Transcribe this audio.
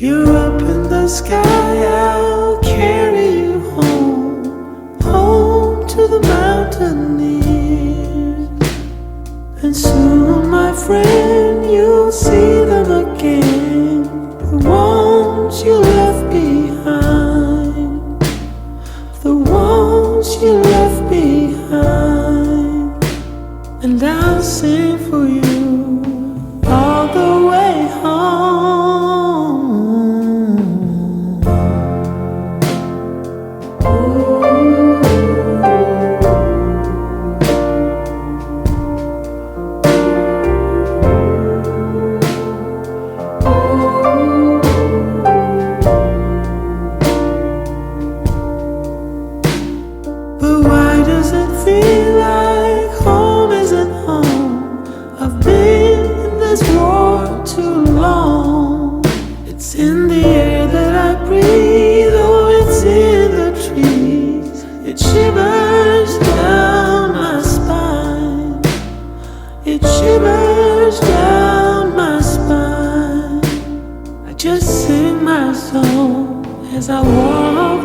You're up in the sky, I'll carry you home, home to the mountaineers. And soon, my friend, you'll see them again, the ones you left behind, the ones you left behind. And I'll sing for you all the way home. But why does it feel like home isn't home? I've been in this war too long. It's in the air that I breathe, oh, it's in the trees. It shivers down my spine. It shivers down my spine. I just sing my song as I walk